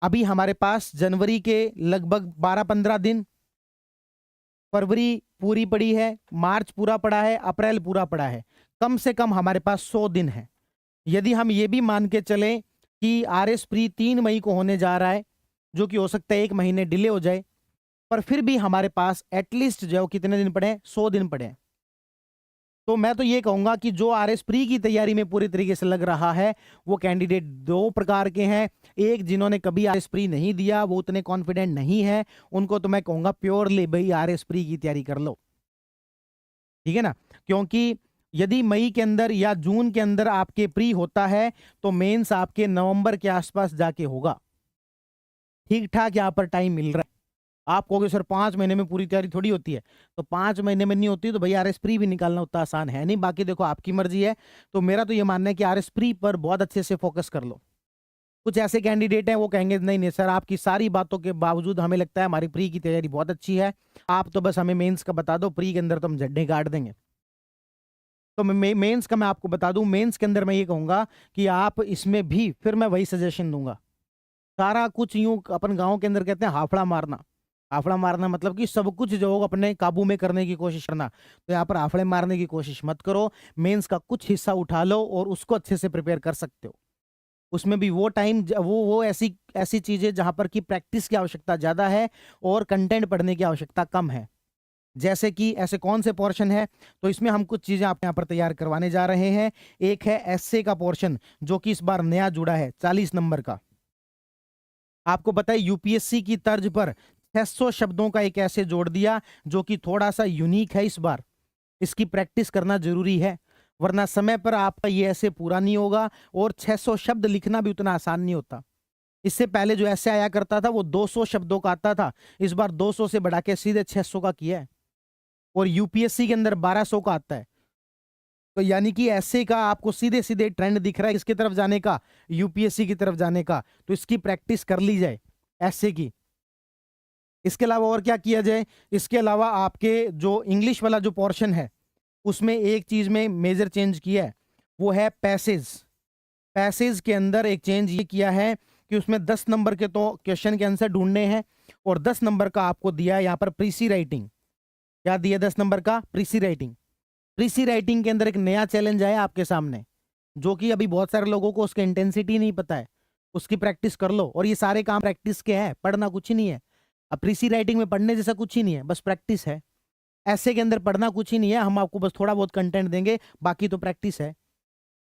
अभी हमारे पास जनवरी के लगभग 12-15 दिन, फरवरी पूरी पड़ी है, मार्च पूरा पड़ा है, अप्रैल पूरा पड़ा है। कम से कम हमारे पास 100 दिन है। यदि हम ये भी मान के चलें कि आरएस प्री 3 मई को होने जा रहा है, जो कि हो सकता है 1 महीने डिले हो जाए, पर फिर भी हमारे पास एटलीस्ट जो कितने दिन पड़े हैं? 100 दिन पड़े हैं। तो मैं तो ये कहूंगा कि जो आरएस प्री की तैयारी में पूरी तरीके से लग रहा है, वो कैंडिडेट 2 प्रकार के हैं। एक, जिन्होंने कभी आरएस प्री नहीं दिया, वो उतने कॉन्फिडेंट नहीं है, उनको तो मैं कहूंगा प्योरली भाई आरएस प्री की तैयारी कर लो, ठीक है ना। क्योंकि यदि मई के अंदर या जून के अंदर आपके प्री होता है, तो मेंस आपके नवंबर के आसपास जाके होगा। ठीक ठाक यहाँ पर टाइम मिल रहा है। आप कहोगे सर 5 महीने में पूरी तैयारी थोड़ी होती है, तो 5 महीने में नहीं होती तो भैया आरएस प्री भी निकालना उतना आसान है नहीं। बाकी देखो आपकी मर्जी है। तो मेरा तो ये मानना है कि आरएस प्री पर बहुत अच्छे से फोकस कर लो। कुछ ऐसे कैंडिडेट हैं वो कहेंगे नहीं नहीं सर, आपकी सारी बातों के बावजूद हमें लगता है हमारी प्री की तैयारी बहुत अच्छी है, आप तो बस हमें मेंस का बता दो, प्री के अंदर तो हम झड्डे गाड़ देंगे। तो मेंस का मैं आपको बता दूं, मेंस के अंदर मैं ये कहूंगा कि आप इसमें भी फिर मैं वही सजेशन दूंगा। सारा कुछ यूं अपन गांव के अंदर कहते हैं हाफड़ा मारना। हाफड़ा मारना मतलब कि सब कुछ जो होगा अपने काबू में करने की कोशिश करना। तो यहाँ पर हाफड़े मारने की कोशिश मत करो। मेंस का कुछ हिस्सा उठा लो और उसको अच्छे से प्रिपेयर कर सकते हो। उसमें भी वो टाइम, वो ऐसी ऐसी चीजें जहां पर कि प्रैक्टिस की आवश्यकता ज्यादा है और कंटेंट पढ़ने की आवश्यकता कम है। जैसे कि ऐसे कौन से पोर्शन है, तो इसमें हम कुछ चीजें आप यहाँ पर तैयार करवाने जा रहे हैं। एक है एस्से का पोर्शन, जो कि इस बार नया जुड़ा है 40 नंबर का। आपको पता है यूपीएससी की तर्ज पर 600 शब्दों का एक ऐसे जोड़ दिया, जो कि थोड़ा सा यूनिक है इस बार। इसकी प्रैक्टिस करना जरूरी है, वरना समय पर आपका ये ऐसे पूरा नहीं होगा। और 600 शब्द लिखना भी उतना आसान नहीं होता। इससे पहले जो ऐसे आया करता था वो 200 शब्दों का आता था, इस बार 200 से बढ़ा के सीधे 600 का किया है। और यूपीएससी के अंदर 1200 का आता है। तो यानी कि ऐसे का आपको सीधे सीधे ट्रेंड दिख रहा है किसकी तरफ जाने का? यूपीएससी की तरफ जाने का। तो इसकी प्रैक्टिस कर ली जाए ऐसे की। इसके अलावा और क्या किया जाए? इसके अलावा आपके जो इंग्लिश वाला जो पोर्शन है, उसमें एक चीज में मेजर चेंज किया है, वो है पैसेज। पैसेज के अंदर एक चेंज ये किया है कि उसमें 10 नंबर के तो क्वेश्चन के आंसर ढूंढने हैं, और 10 नंबर का आपको दिया है यहाँ पर प्रीसी राइटिंग। क्या दिया? 10 नंबर का प्रीसी राइटिंग। प्रीसी राइटिंग के अंदर एक नया चैलेंज आया आपके सामने, जो कि अभी बहुत सारे लोगों को उसका इंटेंसिटी नहीं पता है। उसकी प्रैक्टिस कर लो। और ये सारे काम प्रैक्टिस के हैं, पढ़ना कुछ ही नहीं है। अब प्रीसी राइटिंग में पढ़ने जैसा कुछ ही नहीं है, बस प्रैक्टिस है। ऐसे के अंदर पढ़ना कुछ ही नहीं है, हम आपको बस थोड़ा बहुत कंटेंट देंगे, बाकी तो प्रैक्टिस है,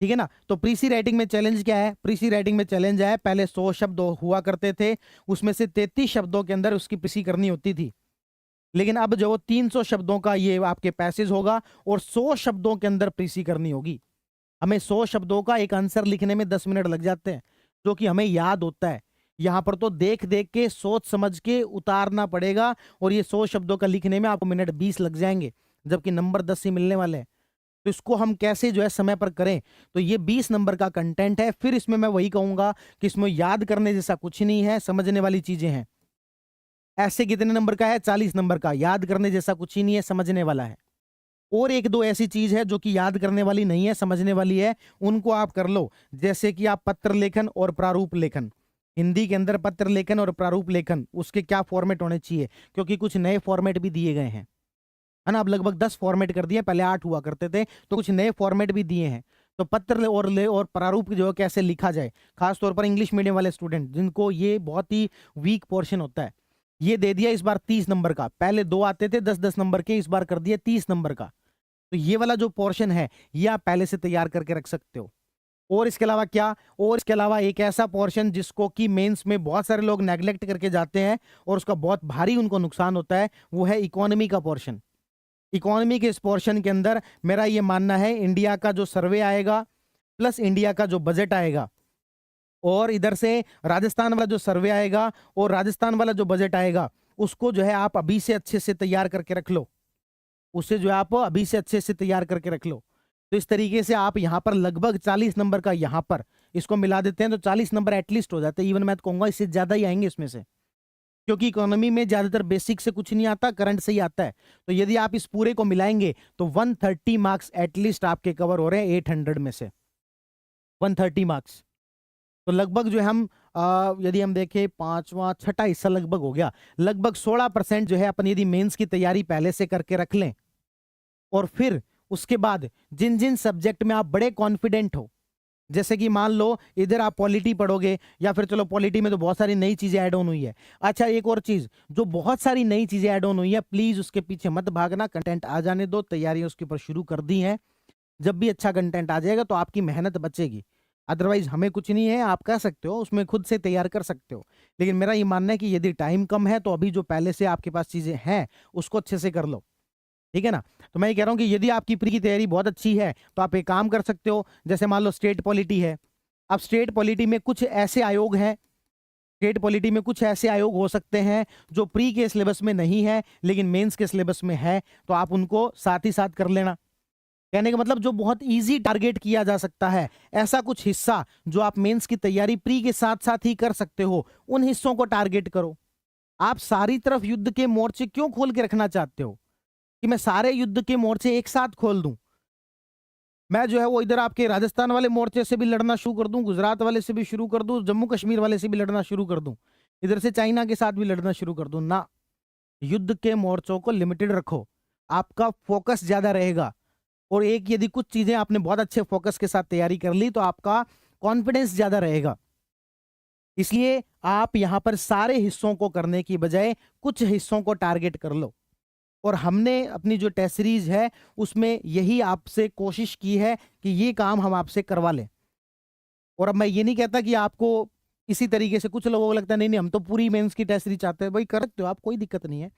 ठीक है ना। तो प्रीसी राइटिंग में चैलेंज क्या है? प्रीसी राइटिंग में चैलेंज है, पहले 100 शब्द हुआ करते थे, उसमें से 33 शब्दों के अंदर उसकी प्रीसी करनी होती थी। लेकिन अब जो 300 शब्दों का ये आपके पैसेज होगा, और 100 शब्दों के अंदर प्रीसी करनी होगी। हमें 100 शब्दों का एक आंसर लिखने में 10 मिनट लग जाते हैं, जो कि हमें याद होता है। यहां पर तो देख देख के सोच समझ के उतारना पड़ेगा, और ये 100 शब्दों का लिखने में आपको मिनट 20 लग जाएंगे, जबकि नंबर 10 ही मिलने वाले हैं। तो इसको हम कैसे जो है समय पर करें? तो ये 20 नंबर का कंटेंट है। फिर इसमें मैं वही कहूंगा कि इसमें याद करने जैसा कुछ नहीं है, समझने वाली चीजें हैं। ऐसे कितने नंबर का है? 40 नंबर का। याद करने जैसा कुछ ही नहीं है, समझने वाला है। और एक दो ऐसी चीज है जो कि याद करने वाली नहीं है, समझने वाली है, उनको आप कर लो। जैसे कि आप पत्र लेखन और प्रारूप लेखन। हिंदी के अंदर पत्र लेखन और प्रारूप लेखन, उसके क्या फॉर्मेट होने चाहिए, क्योंकि कुछ नए फॉर्मेट भी दिए गए हैं, है ना। अब लगभग 10 फॉर्मेट कर दिए, पहले 8 हुआ करते थे, तो कुछ नए फॉर्मेट भी दिए हैं। तो पत्र और प्रारूप जो है कैसे लिखा जाए, खासतौर पर इंग्लिश मीडियम वाले स्टूडेंट जिनको ये बहुत ही वीक पोर्शन होता है, ये दे दिया इस बार 30 नंबर का। पहले 2 आते थे 10-10 नंबर के, इस बार कर दिया 30 नंबर का। तो ये वाला जो पोर्शन है, ये आप पहले से तैयार करके रख सकते हो। और इसके अलावा क्या? और इसके अलावा एक ऐसा पोर्शन जिसको कि मेंस में बहुत सारे लोग नेग्लेक्ट करके जाते हैं और उसका बहुत भारी उनको नुकसान होता है, वो है इकोनॉमी का पोर्शन। इकोनॉमी के इस पोर्शन के अंदर मेरा ये मानना है, इंडिया का जो सर्वे आएगा प्लस इंडिया का जो बजट आएगा, और इधर से राजस्थान वाला जो सर्वे आएगा और राजस्थान वाला जो बजट आएगा, उसको जो है आप अभी से अच्छे से तैयार करके रख लो। उसे जो है आप अभी से अच्छे से तैयार करके रख लो। तो इस तरीके से आप यहाँ पर लगभग 40 नंबर का यहाँ पर इसको मिला देते हैं, तो 40 नंबर एटलीस्ट हो जाते हैं। इवन मैं तो कहूंगा इससे ज्यादा ही आएंगे इसमें से, क्योंकि इकोनॉमी में ज्यादातर बेसिक से कुछ नहीं आता, करंट से ही आता है। तो यदि आप इस पूरे को मिलाएंगे तो 130 मार्क्स एटलीस्ट आपके कवर हो रहे हैं 800 में से। 130 मार्क्स तो लगभग जो है हम यदि हम देखें 5वां 6ठा हिस्सा लगभग हो गया, लगभग 16% जो है अपन यदि मेंस की तैयारी पहले से करके रख लें और फिर उसके बाद जिन जिन सब्जेक्ट में आप बड़े कॉन्फिडेंट हो, जैसे कि मान लो इधर आप पॉलिटी पढ़ोगे या फिर चलो पॉलिटी में तो बहुत सारी नई चीजें ऐड ऑन हुई है। अच्छा, एक और चीज, जो बहुत सारी नई चीजें ऐड ऑन हुई है प्लीज उसके पीछे मत भागना, कंटेंट आ जाने दो, तैयारियां उसके ऊपर शुरू कर दी हैं। जब भी अच्छा कंटेंट आ जाएगा तो आपकी मेहनत बचेगी, अदरवाइज हमें कुछ नहीं है, आप कह सकते हो उसमें खुद से तैयार कर सकते हो। लेकिन मेरा ये मानना है कि यदि टाइम कम है तो अभी जो पहले से आपके पास चीजें हैं उसको अच्छे से कर लो, ठीक है ना। तो मैं ये कह रहा हूं कि यदि आपकी प्री की तैयारी बहुत अच्छी है तो आप एक काम कर सकते हो, जैसे मान लो स्टेट पॉलिटी है। अब स्टेट पॉलिटी में कुछ ऐसे आयोग हैं, स्टेट पॉलिटी में कुछ ऐसे आयोग हो सकते हैं जो प्री के सिलेबस में नहीं है लेकिन मेंस के सिलेबस में है, तो आप उनको साथ ही साथ कर लेना। कहने का मतलब जो बहुत इजी टारगेट किया जा सकता है, ऐसा कुछ हिस्सा जो आप मेंस की तैयारी प्री के साथ साथ ही कर सकते हो, उन हिस्सों को टारगेट करो। आप सारी तरफ युद्ध के मोर्चे क्यों खोल के रखना चाहते हो कि मैं सारे युद्ध के मोर्चे एक साथ खोल दूं? मैं जो है वो इधर आपके राजस्थान वाले मोर्चे से भी लड़ना शुरू कर दूं, गुजरात वाले से भी शुरू कर दूं, जम्मू कश्मीर वाले से भी लड़ना शुरू कर दूं, इधर से चाइना के साथ भी लड़ना शुरू कर दूं ना। युद्ध के मोर्चों को लिमिटेड रखो, आपका फोकस ज्यादा रहेगा। और एक यदि कुछ चीजें आपने बहुत अच्छे फोकस के साथ तैयारी कर ली तो आपका कॉन्फिडेंस ज्यादा रहेगा। इसलिए आप यहां पर सारे हिस्सों को करने की बजाय कुछ हिस्सों को टारगेट कर लो। और हमने अपनी जो टेस्ट सीरीज है उसमें यही आपसे कोशिश की है कि ये काम हम आपसे करवा लें। और अब मैं ये नहीं कहता कि आपको इसी तरीके से, कुछ लोगों को लगता है नहीं नहीं हम तो पूरी मेंस की टेस्ट सीरीज चाहते हैं, भाई कर सकते हो आप, कोई दिक्कत नहीं है।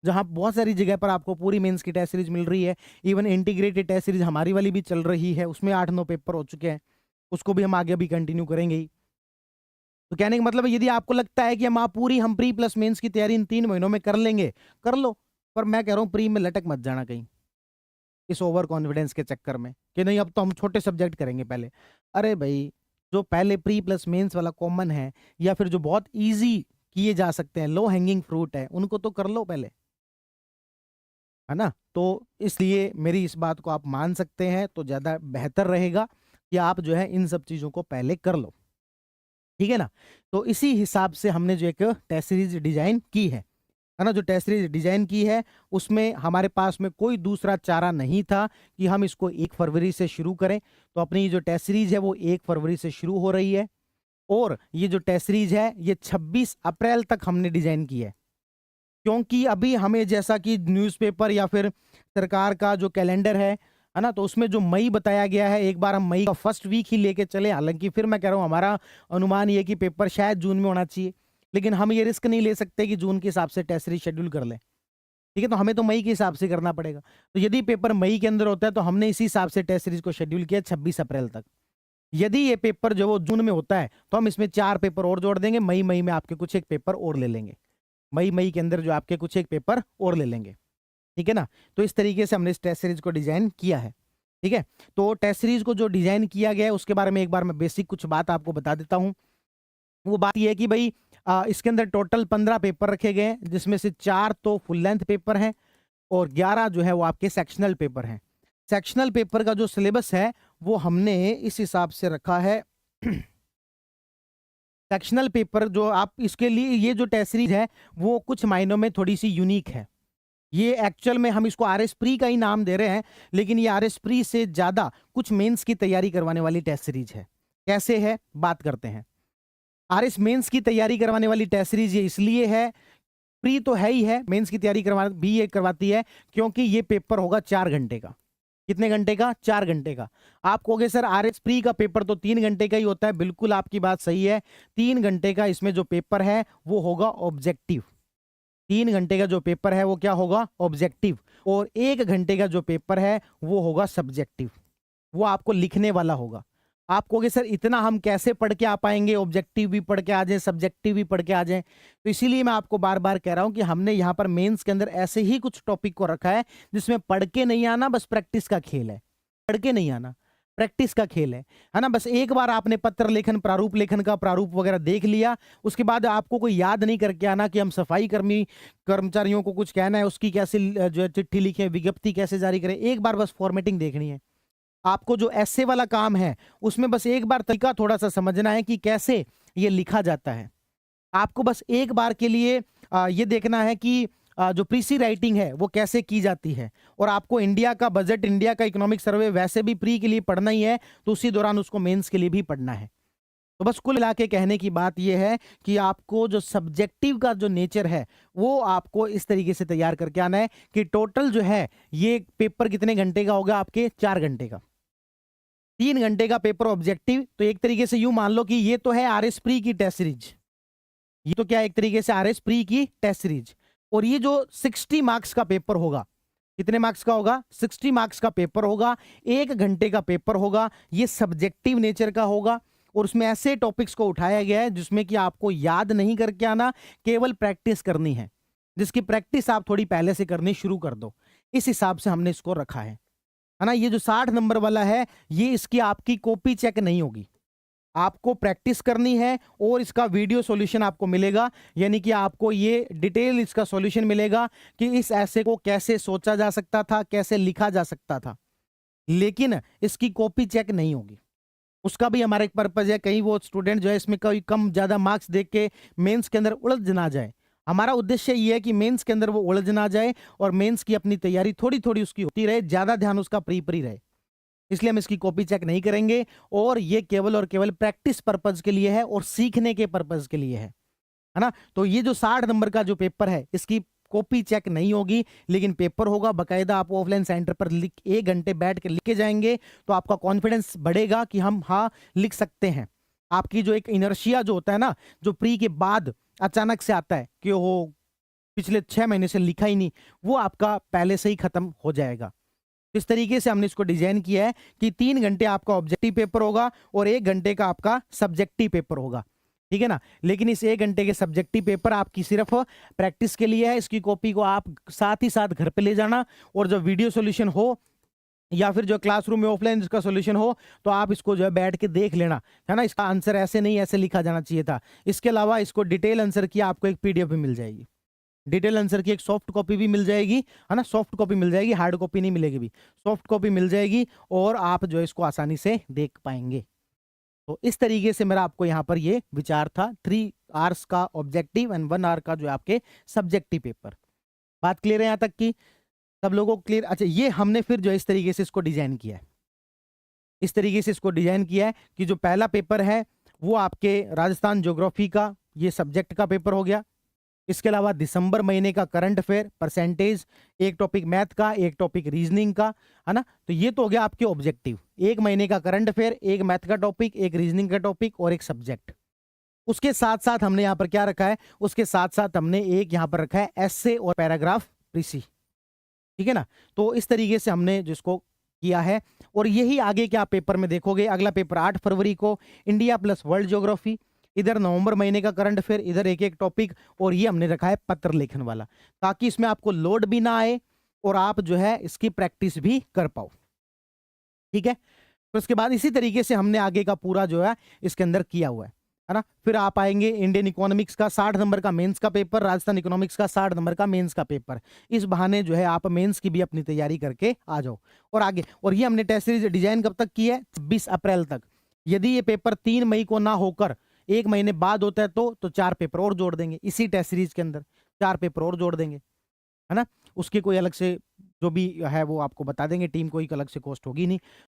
जहां बहुत सारी जगह पर आपको पूरी मेंस की टेस्ट सीरीज मिल रही है, इवन इंटीग्रेटेड टेस्ट सीरीज हमारी वाली भी चल रही है, उसमें 8-9 पेपर हो चुके हैं, उसको भी हम आगे भी कंटिन्यू करेंगे ही। तो कहने का मतलब है यदि आपको लगता है कि हम प्री प्लस मेंस की तैयारी इन 3 महीनों में कर लेंगे, कर लो। पर मैं कह रहा हूं प्री में लटक मत जाना कहीं इस ओवर कॉन्फिडेंस के चक्कर में कि नहीं अब तो हम छोटे सब्जेक्ट करेंगे पहले। अरे भाई, जो पहले प्री प्लस मेंस वाला कॉमन है या फिर जो बहुत इजी किए जा सकते हैं, लो हैंगिंग फ्रूट है, उनको तो कर लो पहले, है ना। तो इसलिए मेरी इस बात को आप मान सकते हैं तो ज्यादा बेहतर रहेगा कि आप जो है इन सब चीजों को पहले कर लो, ठीक है ना। तो इसी हिसाब से हमने जो एक टेस्ट सीरीज डिजाइन की है ना। जो टेस्ट सीरीज डिजाइन की है उसमें हमारे पास में कोई दूसरा चारा नहीं था कि हम इसको 1 फरवरी से शुरू करें। तो अपनी जो टेस्ट सीरीज है वो 1 फरवरी से शुरू हो रही है और ये जो टेस्ट सीरीज है ये 26 अप्रैल तक हमने डिजाइन की है, क्योंकि अभी हमें जैसा कि न्यूज़पेपर या फिर सरकार का जो कैलेंडर है ना, तो उसमें जो मई बताया गया है, एक बार हम मई का फर्स्ट वीक ही लेके चले। हालांकि फिर मैं कह रहा हूँ हमारा अनुमान ये कि पेपर शायद जून में होना चाहिए, लेकिन हम ये रिस्क नहीं ले सकते कि जून के हिसाब से टेस्ट सीरीज शेड्यूल कर लें, ठीक है। तो हमें तो मई के हिसाब से करना पड़ेगा। तो यदि पेपर मई के अंदर होता है तो हमने इसी हिसाब से टेस्ट सीरीज को शेड्यूल किया 26 अप्रैल तक। यदि ये पेपर जो वो जून में होता है तो हम इसमें 4 पेपर और जोड़ देंगे, मई में आपके कुछ एक पेपर और ले लेंगे, मई के अंदर जो आपके कुछ एक पेपर और ले लेंगे, ठीक है ना। तो इस तरीके से हमने इस टेस्ट सीरीज को डिजाइन किया है, ठीक है। तो टेस्ट सीरीज को जो डिजाइन किया गया है उसके बारे में एक बार मैं बेसिक कुछ बात आपको बता देता हूं। वो बात ये है कि भाई इसके अंदर टोटल 15 पेपर रखे गए हैं, जिसमें से 4 तो फुल लेंथ पेपर हैं और 11 जो है वो आपके सेक्शनल पेपर हैं। सेक्शनल पेपर का जो सिलेबस है वो हमने इस हिसाब से रखा है। सेक्शनल पेपर जो आप इसके लिए, ये जो टेस्ट सीरीज है वो कुछ मायनों में थोड़ी सी यूनिक है। ये एक्चुअल में हम इसको आरएस प्री का ही नाम दे रहे हैं, लेकिन ये आरएस प्री से ज्यादा कुछ मेंस की तैयारी करवाने वाली टेस्ट सीरीज है। कैसे है बात करते हैं। आरएस मेंस की तैयारी करवाने वाली टेस्ट सीरीज ये इसलिए है, प्री तो है ही है, मेंस की तैयारी करवा भी ये करवाती है, क्योंकि ये पेपर होगा 4 घंटे का। कितने घंटे का? 4 घंटे का। आप कहोगे सर आरएस प्री का पेपर तो 3 घंटे का ही होता है। बिल्कुल आपकी बात सही है, 3 घंटे का इसमें जो पेपर है वो होगा ऑब्जेक्टिव। 3 घंटे का जो पेपर है वो क्या होगा? ऑब्जेक्टिव। और 1 घंटे का जो पेपर है वो होगा सब्जेक्टिव, वो आपको लिखने वाला होगा। आप कहोगे सर इतना हम कैसे पढ़ के आ पाएंगे, ऑब्जेक्टिव भी पढ़ के आ जाए, सब्जेक्टिव भी पढ़ के आ जाए। तो इसीलिए मैं आपको बार बार कह रहा हूं कि हमने यहाँ पर मेंस के अंदर ऐसे ही कुछ टॉपिक को रखा है जिसमें पढ़ के नहीं आना, बस प्रैक्टिस का खेल है। पढ़ के नहीं आना, प्रैक्टिस का खेल है ना। बस एक बार आपने पत्र लेखन, प्रारूप लेखन का प्रारूप वगैरह देख लिया, उसके बाद आपको कोई याद नहीं करके आना कि हम सफाई कर्मचारियों को कुछ कहना है, उसकी कैसे जो है चिट्ठी लिखें, विज्ञप्ति कैसे जारी करें। एक बार बस फॉर्मेटिंग देखनी है। आपको जो ऐसे वाला काम है उसमें बस एक बार तरीका थोड़ा सा समझना है कि कैसे ये लिखा जाता है। आपको बस एक बार के लिए ये देखना है कि जो प्रीसी राइटिंग है वो कैसे की जाती है, और आपको इंडिया का बजट, इंडिया का इकोनॉमिक सर्वे वैसे भी प्री के लिए पढ़ना ही है, तो उसी दौरान उसको मेंस के लिए भी पढ़ना है। तो बस कुल मिला के कहने की बात यह है कि आपको जो सब्जेक्टिव का जो नेचर है वो आपको इस तरीके से तैयार करके आना है कि टोटल जो है ये पेपर कितने घंटे का होगा, आपके 4 घंटे का। 3 घंटे का पेपर ऑब्जेक्टिव, तो एक तरीके से यूं मान लो कि ये तो है आरएस प्री की टेस्ट सीरीज, ये तो क्या एक तरीके से आरएस प्री की टेस्ट सीरीज, और ये जो 60 मार्क्स का पेपर होगा, कितने मार्क्स का होगा, 60 मार्क्स का पेपर होगा, 1 घंटे का पेपर होगा, ये सब्जेक्टिव नेचर का होगा, और उसमें ऐसे टॉपिक्स को उठाया गया है जिसमें कि आपको याद नहीं करके आना, केवल प्रैक्टिस करनी है, जिसकी प्रैक्टिस आप थोड़ी पहले से करनी शुरू कर दो। इस हिसाब से हमने इसको रखा है ना। ये जो 60 नंबर वाला है, ये इसकी आपकी कॉपी चेक नहीं होगी, आपको प्रैक्टिस करनी है, और इसका वीडियो सॉल्यूशन आपको मिलेगा, यानी कि आपको ये डिटेल इसका सॉल्यूशन मिलेगा कि इस ऐसे को कैसे सोचा जा सकता था, कैसे लिखा जा सकता था, लेकिन इसकी कॉपी चेक नहीं होगी। उसका भी हमारा एक पर्पज है, कहीं वो स्टूडेंट जो है इसमें कोई कम ज्यादा मार्क्स देख के मेंस के अंदर उलझ ना जाए। हमारा उद्देश्य ये है कि मेंस के अंदर वो उलझ ना जाए, और मेंस की अपनी तैयारी थोड़ी थोड़ी उसकी होती रहे, ज्यादा ध्यान उसका प्री रहे। इसलिए हम इसकी कॉपी चेक नहीं करेंगे, और ये केवल और केवल प्रैक्टिस पर्पज के लिए है और सीखने के पर्पज के लिए है ना। तो ये जो 60 नंबर का जो पेपर है, इसकी कॉपी चेक नहीं होगी, लेकिन पेपर होगा बकायदा। आप ऑफलाइन सेंटर पर 1 घंटे बैठ के लिख के जाएंगे, तो आपका कॉन्फिडेंस बढ़ेगा कि हम हाँ लिख सकते हैं। आपकी जो एक इनर्शिया जो होता है ना, जो प्री के बाद अचानक से आता है कि वो पिछले 6 महीने से लिखा ही नहीं, वो आपका पहले से ही खत्म हो जाएगा। इस तरीके से हमने इसको डिजाइन किया है कि 3 घंटे आपका ऑब्जेक्टिव पेपर होगा और 1 घंटे का आपका सब्जेक्टिव पेपर होगा, ठीक है ना। लेकिन इस 1 घंटे के सब्जेक्टिव पेपर आपकी सिर्फ प्रैक्टिस के लिए है। इसकी कॉपी को आप साथ ही साथ घर पे ले जाना, और जब वीडियो सॉल्यूशन हो या फिर जो क्लासरूम में ऑफलाइन इसका सॉल्यूशन हो, तो आप इसको जो है बैठ के देख लेना, है ना। इसका आंसर ऐसे नहीं ऐसे लिखा जाना चाहिए था। इसके अलावा इसको डिटेल आंसर की आपको एक पीडीएफ भी मिल जाएगी, डिटेल आंसर की एक सॉफ्ट कॉपी भी मिल जाएगी, है ना। सॉफ्ट कॉपी मिल जाएगी, हार्ड कॉपी नहीं मिलेगी भी, सॉफ्ट कॉपी मिल जाएगी, और आप जो है इसको आसानी से देख पाएंगे। तो इस तरीके से मेरा आपको यहाँ पर ये विचार था, 3 आवर्स का ऑब्जेक्टिव एंड 1 आवर का जो है आपके सब्जेक्टिव पेपर। बात क्लियर है यहाँ तक की सब लोगों को क्लियर? अच्छा, ये हमने फिर जो है इस तरीके से इसको डिजाइन किया है, इस तरीके से इसको डिजाइन किया है कि जो पहला पेपर है वो आपके राजस्थान ज्योग्राफी का ये सब्जेक्ट का पेपर हो गया। इसके अलावा दिसंबर महीने का करंट अफेयर परसेंटेज, एक टॉपिक मैथ का, एक टॉपिक रीजनिंग का, है ना। तो ये तो हो गया आपके ऑब्जेक्टिव, 1 महीने का करंट अफेयर, एक मैथ का टॉपिक, एक रीजनिंग का टॉपिक और एक सब्जेक्ट। उसके साथ साथ हमने यहाँ पर क्या रखा है, उसके साथ साथ हमने एक यहाँ पर रखा है एसे और पैराग्राफ प्रीसी, ठीक है ना। तो इस तरीके से हमने जिसको किया है, और यही आगे क्या पेपर में देखोगे। अगला पेपर 8 फरवरी को इंडिया प्लस वर्ल्ड ज्योग्राफी, इधर नवंबर महीने का करंट अफेयर, इधर एक एक टॉपिक, और ये हमने रखा है पत्र लेखन वाला, ताकि इसमें आपको लोड भी ना आए और आप जो है इसकी प्रैक्टिस भी कर पाओ, ठीक है। तो उसके बाद इसी तरीके से हमने आगे का पूरा जो है इसके अंदर किया हुआ है ना। फिर आप आएंगे इंडियन इकोनॉमिक्स का 60 नंबर का मेंस का पेपर, राजस्थान इकोनॉमिक्स का 60 नंबर का मेंस का पेपर। इस बहाने जो है आप मेंस की भी अपनी तैयारी करके आ जाओ और आगे। और ये हमने टेस्ट सीरीज डिजाइन कब तक की है, 26 अप्रैल तक। यदि ये पेपर 3 मई को ना होकर 1 महीने बाद होता है तो 4 पेपर और जोड़ देंगे इसी टेस्ट सीरीज के अंदर, 4 पेपर और जोड़ देंगे, है ना। उसकी कोई अलग से जो भी है वो आपको बता देंगे, टीम कोई अलग से कॉस्ट होगी नहीं।